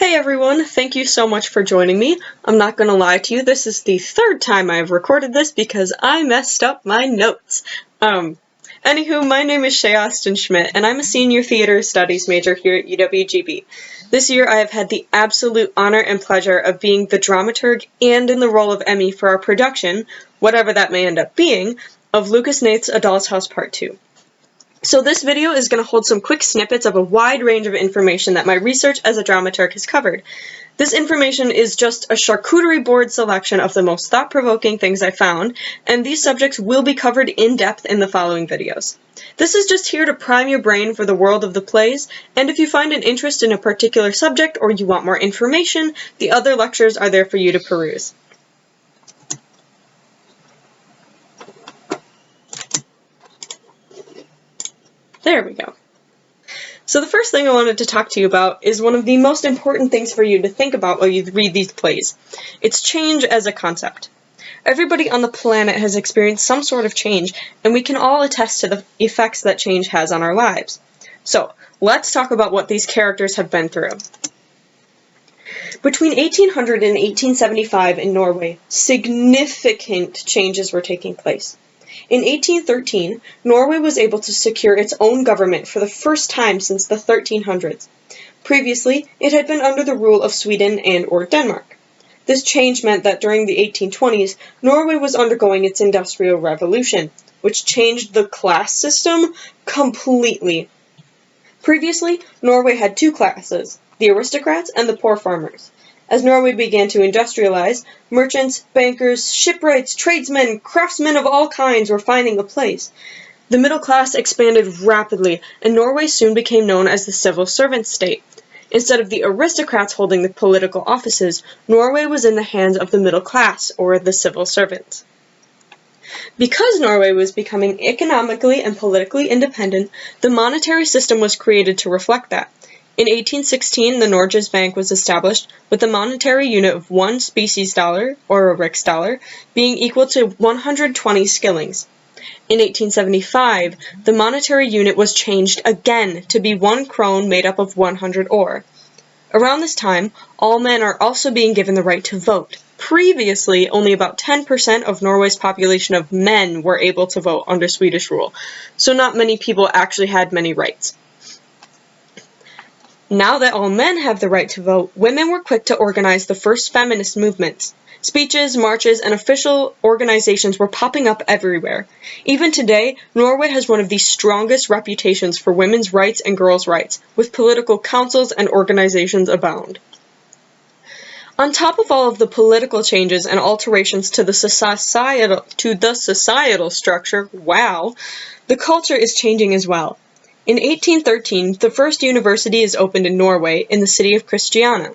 Hey everyone, thank you so much for joining me. I'm not gonna lie to you, this is the third time I've recorded this because I messed up my notes. Anywho, my name is Chay Schmitt, and I'm a senior theater studies major here at UWGB. This year I have had the absolute honor and pleasure of being the dramaturg and in the role of Emmy for our production, whatever that may end up being, of Lucas Nath's A Doll's House Part 2. So this video is going to hold some quick snippets of a wide range of information that my research as a dramaturg has covered. This information is just a charcuterie board selection of the most thought-provoking things I found, and these subjects will be covered in depth in the following videos. This is just here to prime your brain for the world of the plays, and if you find an interest in a particular subject or you want more information, the other lectures are there for you to peruse. There we go. So the first thing I wanted to talk to you about is one of the most important things for you to think about while you read these plays. It's change as a concept. Everybody on the planet has experienced some sort of change, and we can all attest to the effects that change has on our lives. So, let's talk about what these characters have been through. Between 1800 and 1875 in Norway, significant changes were taking place. In 1813, Norway was able to secure its own government for the first time since the 1300s. Previously, it had been under the rule of Sweden and/or Denmark. This change meant that during the 1820s, Norway was undergoing its Industrial Revolution, which changed the class system completely. Previously, Norway had two classes, the aristocrats and the poor farmers. As Norway began to industrialize, merchants, bankers, shipwrights, tradesmen, craftsmen of all kinds were finding a place. The middle class expanded rapidly, and Norway soon became known as the civil servant state. Instead of the aristocrats holding the political offices, Norway was in the hands of the middle class, or the civil servants. Because Norway was becoming economically and politically independent, the monetary system was created to reflect that. In 1816, the Norges Bank was established, with the monetary unit of one species dollar, or a riksdollar, being equal to 120 skillings. In 1875, the monetary unit was changed again to be 1 krone made up of 100 ore. Around this time, all men are also being given the right to vote. Previously, only about 10% of Norway's population of men were able to vote under Swedish rule, so not many people actually had many rights. Now that all men have the right to vote, women were quick to organize the first feminist movements. Speeches, marches, and official organizations were popping up everywhere. Even today, Norway has one of the strongest reputations for women's rights and girls' rights, with political councils and organizations abound. On top of all of the political changes and alterations to the societal structure, wow, the culture is changing as well. In 1813, the first university is opened in Norway, in the city of Kristiania.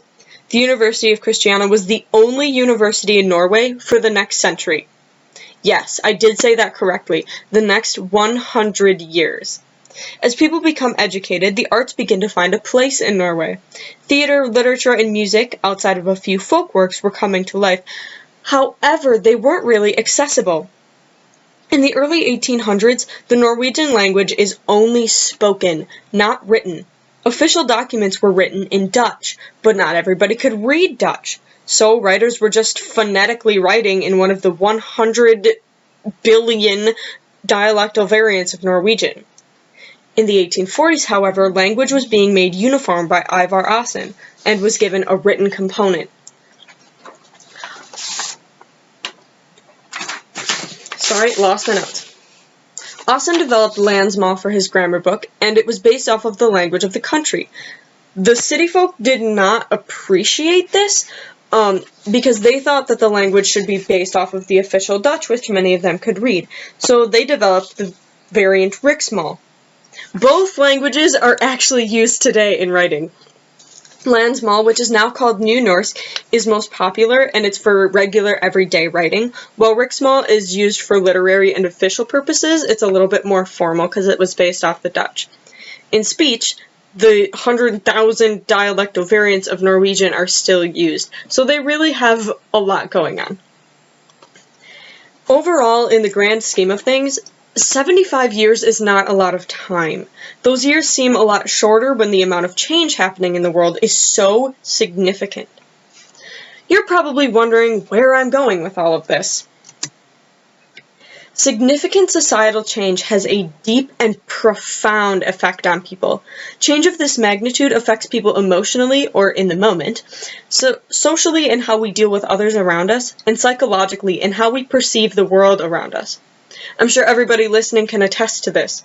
The University of Kristiania was the only university in Norway for the next century. Yes, I did say that correctly, the next 100 years. As people become educated, the arts begin to find a place in Norway. Theater, literature, and music, outside of a few folk works, were coming to life. However, they weren't really accessible. In the early 1800s, the Norwegian language is only spoken, not written. Official documents were written in Dutch, but not everybody could read Dutch, so writers were just phonetically writing in one of the 100 billion dialectal variants of Norwegian. In the 1840s, however, language was being made uniform by Ivar Aasen, and was given a written component. Sorry, lost my notes. Aasen developed Landsmål for his grammar book, and it was based off of the language of the country. The city folk did not appreciate this, because they thought that the language should be based off of the official Dutch, which many of them could read, so they developed the variant Riksmål. Both languages are actually used today in writing. Landsmål, which is now called New Norse, is most popular, and it's for regular everyday writing, while Riksmål is used for literary and official purposes. It's a little bit more formal because it was based off the Dutch. In speech, the 100,000 dialectal variants of Norwegian are still used, so they really have a lot going on. Overall, in the grand scheme of things, 75 years is not a lot of time. Those years seem a lot shorter when the amount of change happening in the world is so significant. You're probably wondering where I'm going with all of this. Significant societal change has a deep and profound effect on people. Change of this magnitude affects people emotionally or in the moment, so socially in how we deal with others around us, and psychologically in how we perceive the world around us. I'm sure everybody listening can attest to this.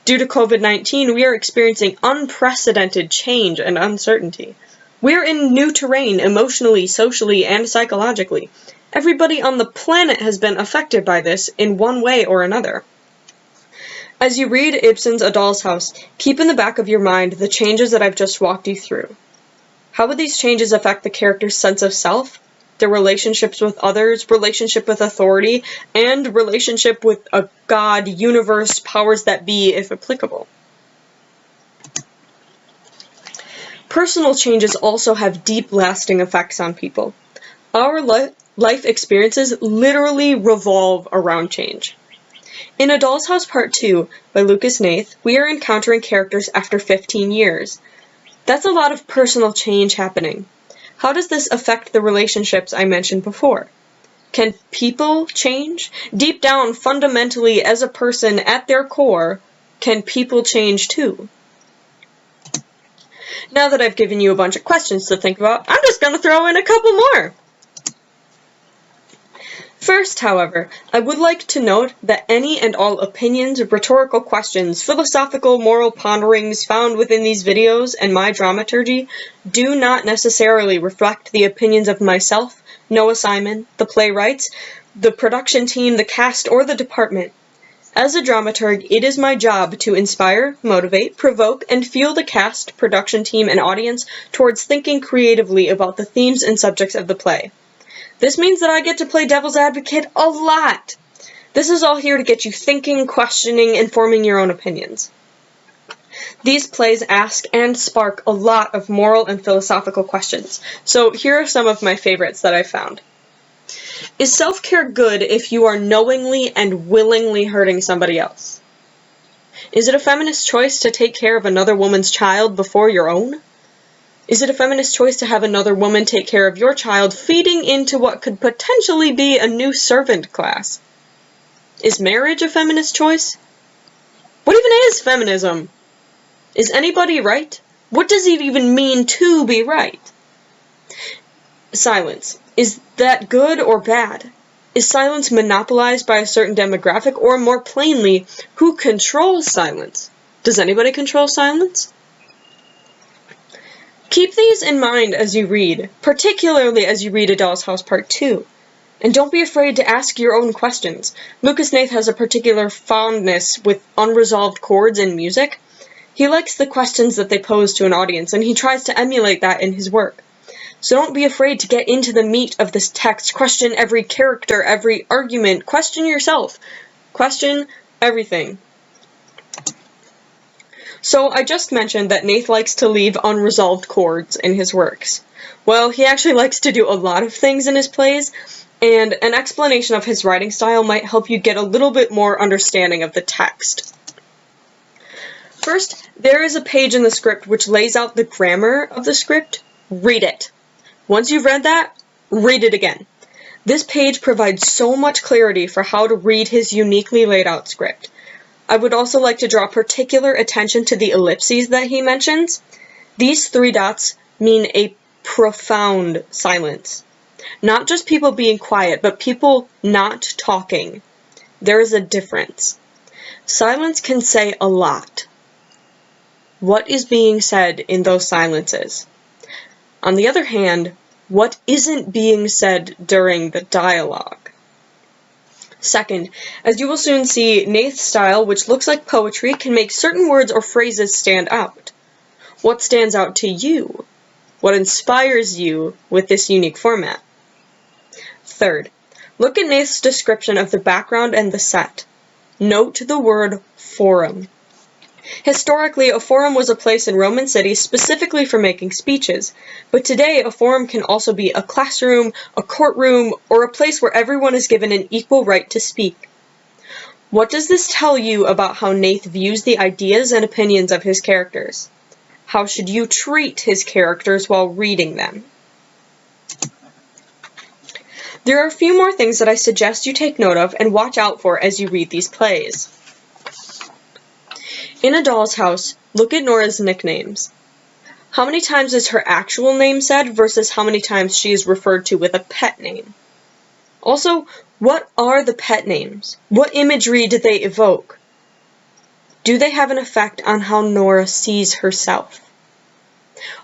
Due to COVID-19, we are experiencing unprecedented change and uncertainty. We're in new terrain emotionally, socially, and psychologically. Everybody on the planet has been affected by this in one way or another. As you read Ibsen's A Doll's House, keep in the back of your mind the changes that I've just walked you through. How would these changes affect the character's sense of self, their relationships with others, relationship with authority, and relationship with a God, universe, powers that be, if applicable? Personal changes also have deep, lasting effects on people. Our life experiences literally revolve around change. In A Doll's House Part 2 by Lucas Hnath, we are encountering characters after 15 years. That's a lot of personal change happening. How does this affect the relationships I mentioned before? Can people change? Deep down, fundamentally, as a person, at their core, can people change too? Now that I've given you a bunch of questions to think about, I'm just going to throw in a couple more. First, however, I would like to note that any and all opinions, rhetorical questions, philosophical, moral ponderings found within these videos and my dramaturgy do not necessarily reflect the opinions of myself, Noah Simon, the playwrights, the production team, the cast, or the department. As a dramaturg, it is my job to inspire, motivate, provoke, and fuel the cast, production team, and audience towards thinking creatively about the themes and subjects of the play. This means that I get to play devil's advocate a lot. This is all here to get you thinking, questioning, and forming your own opinions. These plays ask and spark a lot of moral and philosophical questions, so here are some of my favorites that I found. Is self-care good if you are knowingly and willingly hurting somebody else? Is it a feminist choice to take care of another woman's child before your own? Is it a feminist choice to have another woman take care of your child, feeding into what could potentially be a new servant class? Is marriage a feminist choice? What even is feminism? Is anybody right? What does it even mean to be right? Silence. Is that good or bad? Is silence monopolized by a certain demographic, or more plainly, who controls silence? Does anybody control silence? Keep these in mind as you read, particularly as you read A Doll's House Part 2. And don't be afraid to ask your own questions. Lucas Hnath has a particular fondness with unresolved chords in music. He likes the questions that they pose to an audience, and he tries to emulate that in his work. So don't be afraid to get into the meat of this text. Question every character, every argument. Question yourself. Question everything. So I just mentioned that Hnath likes to leave unresolved chords in his works. Well, he actually likes to do a lot of things in his plays, and an explanation of his writing style might help you get a little bit more understanding of the text. First, there is a page in the script which lays out the grammar of the script. Read it. Once you've read that, read it again. This page provides so much clarity for how to read his uniquely laid out script. I would also like to draw particular attention to the ellipses that he mentions. These 3 dots mean a profound silence. Not just people being quiet, but people not talking. There is a difference. Silence can say a lot. What is being said in those silences? On the other hand, what isn't being said during the dialogue? Second, as you will soon see, Hnath's style, which looks like poetry, can make certain words or phrases stand out. What stands out to you? What inspires you with this unique format? Third, look at Hnath's description of the background and the set. Note the word forum. Historically, a forum was a place in Roman cities specifically for making speeches, but today a forum can also be a classroom, a courtroom, or a place where everyone is given an equal right to speak. What does this tell you about how Nath views the ideas and opinions of his characters? How should you treat his characters while reading them? There are a few more things that I suggest you take note of and watch out for as you read these plays. In A Doll's House, look at Nora's nicknames. How many times is her actual name said versus how many times she is referred to with a pet name? Also, what are the pet names? What imagery do they evoke? Do they have an effect on how Nora sees herself?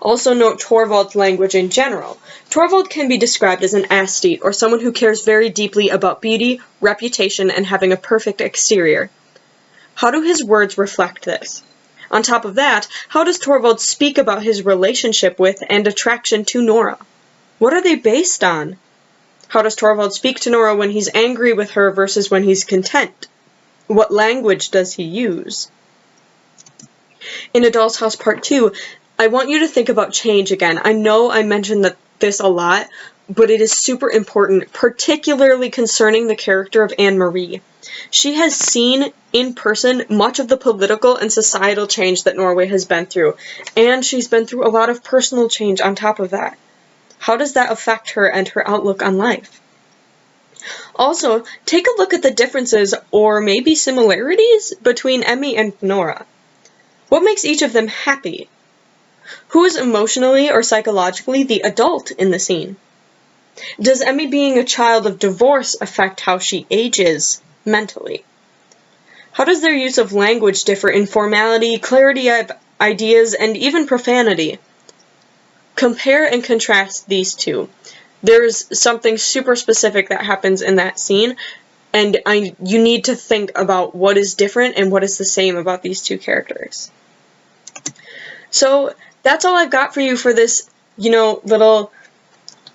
Also note Torvald's language in general. Torvald can be described as an aesthete, or someone who cares very deeply about beauty, reputation, and having a perfect exterior. How do his words reflect this? On top of that, how does Torvald speak about his relationship with and attraction to Nora? What are they based on? How does Torvald speak to Nora when he's angry with her versus when he's content? What language does he use? In A Doll's House Part 2, I want you to think about change again. I know I mentioned this a lot, but it is super important, particularly concerning the character of Anne-Marie. She has seen in person much of the political and societal change that Norway has been through, and she's been through a lot of personal change on top of that. How does that affect her and her outlook on life? Also, take a look at the differences, or maybe similarities, between Emmy and Nora. What makes each of them happy? Who is emotionally or psychologically the adult in the scene? Does Emmy being a child of divorce affect how she ages mentally? How does their use of language differ in formality, clarity of ideas, and even profanity? Compare and contrast these two. There's something super specific that happens in that scene, and you need to think about what is different and what is the same about these two characters. So that's all I've got for you for this, little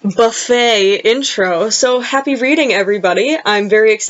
buffet intro. So happy reading, everybody. I'm very excited